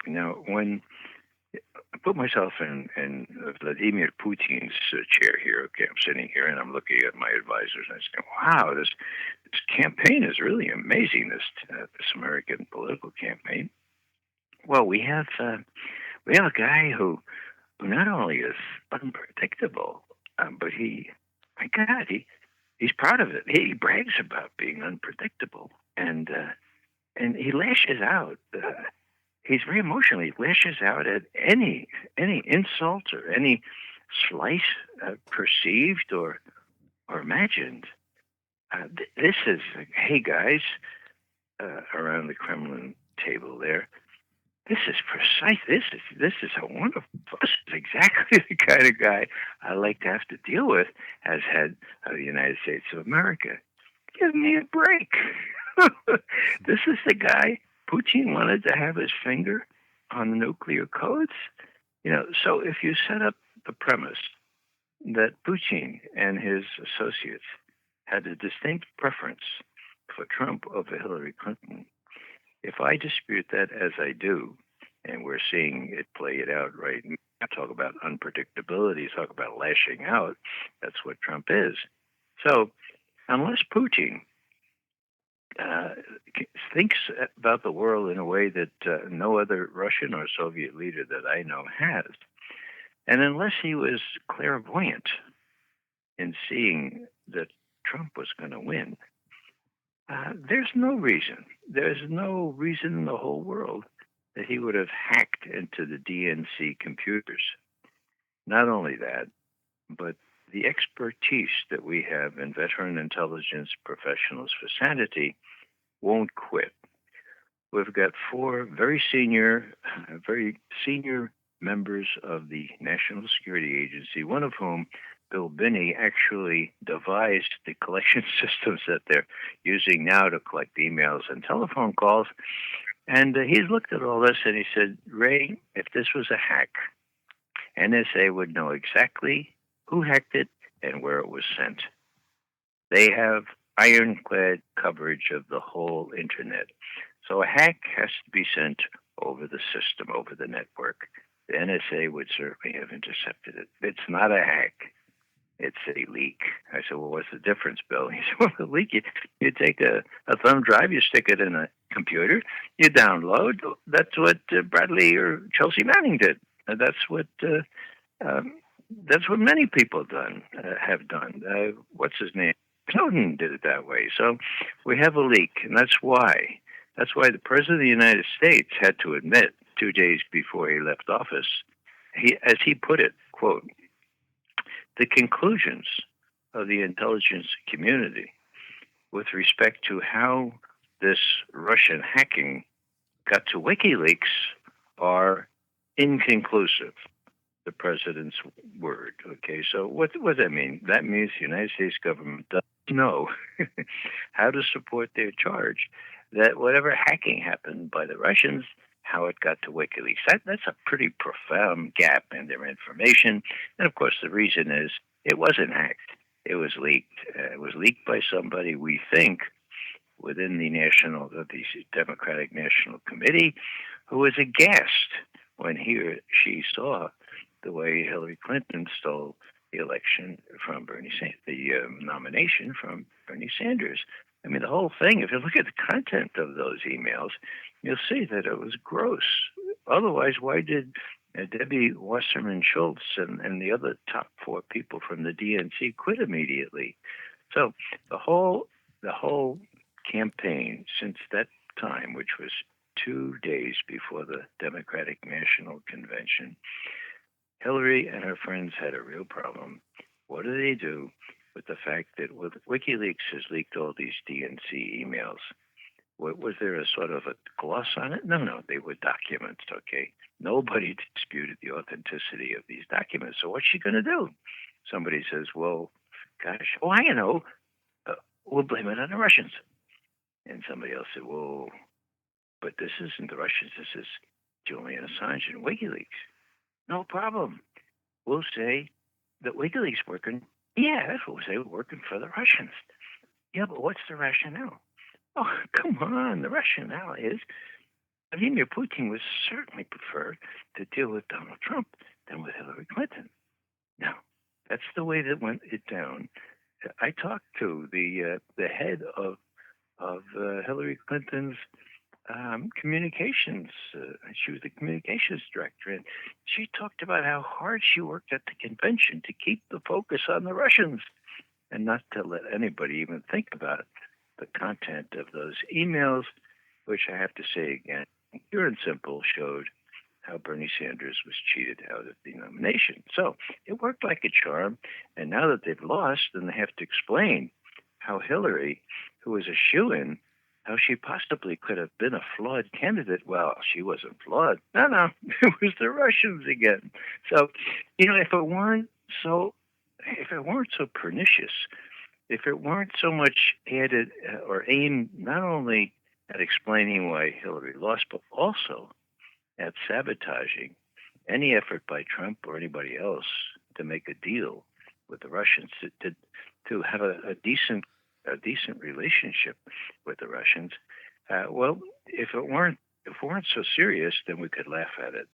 Now, when I put myself in Vladimir Putin's chair here, okay, I'm sitting here and I'm looking at my advisors and I say, wow, this campaign is really amazing, this American political campaign. Well, we have a guy who not only is unpredictable, but my God, he's proud of it. He brags about being unpredictable, and he lashes out. He's very emotional. He lashes out at any insult or any slight, perceived or imagined. This is, hey guys, around the Kremlin table there. This is precise. This is a wonderful. This is exactly the kind of guy I like to have to deal with as head of the United States of America. Give me a break. This is the guy Putin wanted to have his finger on the nuclear codes. So if you set up the premise that Putin and his associates had a distinct preference for Trump over Hillary Clinton, if I dispute that as I do, and we're seeing it play it out right now, talk about unpredictability, talk about lashing out, that's what Trump is. So unless Putin thinks about the world in a way that no other Russian or Soviet leader that I know has, and unless he was clairvoyant in seeing that Trump was going to win, there's no reason. There's no reason in the whole world that he would have hacked into the DNC computers. Not only that, but the expertise that we have in veteran intelligence professionals for sanity won't quit. We've got four very senior members of the National Security Agency, one of whom, Bill Binney, actually devised the collection systems that they're using now to collect emails and telephone calls. And he's looked at all this and he said, Ray, if this was a hack, NSA would know exactly who hacked it and where it was sent. They have ironclad coverage of the whole internet. So a hack has to be sent over the system, over the network. The NSA would certainly have intercepted it. It's not a hack. It's a leak. I said, well, what's the difference, Bill? He said, well, the leak, you take a thumb drive, you stick it in a computer, you download. That's what Bradley or Chelsea Manning did. That's what many people have done. What's his name? Snowden did it that way. So we have a leak, and that's why. That's why the President of the United States had to admit 2 days before he left office, as he put it, quote, the conclusions of the intelligence community with respect to how this Russian hacking got to WikiLeaks are inconclusive. The president's word. Okay, so what does that mean? That means the United States government doesn't know how to support their charge that whatever hacking happened by the Russians, how it got to WikiLeaks. That's a pretty profound gap in their information. And of course, the reason is it wasn't hacked. It was leaked. It was leaked by somebody, we think, within the Democratic National Committee, who was aghast when he or she saw the way Hillary Clinton stole the election from Bernie Sanders, the nomination from Bernie Sanders. I mean, the whole thing, if you look at the content of those emails, you'll see that it was gross. Otherwise, why did Debbie Wasserman Schultz and the other top four people from the DNC quit immediately? So the whole campaign since that time, which was 2 days before the Democratic National Convention, Hillary and her friends had a real problem. What do they do with the fact that WikiLeaks has leaked all these DNC emails? Was there a sort of a gloss on it? No, they were documents, okay? Nobody disputed the authenticity of these documents. So what's she going to do? Somebody says, well, gosh, I know. We'll blame it on the Russians. And somebody else said, well, but this isn't the Russians. This is Julian Assange and WikiLeaks. No problem. We'll say that WikiLeaks working. Yeah, that's what we'll say. We're working for the Russians. Yeah, but what's the rationale? Oh, come on. The rationale is Vladimir Putin would certainly prefer to deal with Donald Trump than with Hillary Clinton. Now, that's the way that went it down. I talked to the head of Hillary Clinton's communications. She was the communications director, and she talked about how hard she worked at the convention to keep the focus on the Russians and not to let anybody even think about the content of those emails, which I have to say again, pure and simple, showed how Bernie Sanders was cheated out of the nomination. So it worked like a charm, and now that they've lost, then they have to explain how Hillary, who was a shoo-in, how she possibly could have been a flawed candidate. Well, she wasn't flawed. No, it was the Russians again. So, if it weren't so pernicious, if it weren't so much added or aimed not only at explaining why Hillary lost, but also at sabotaging any effort by Trump or anybody else to make a deal with the Russians to have a decent relationship with the Russians. Well, if it weren't so serious, then we could laugh at it.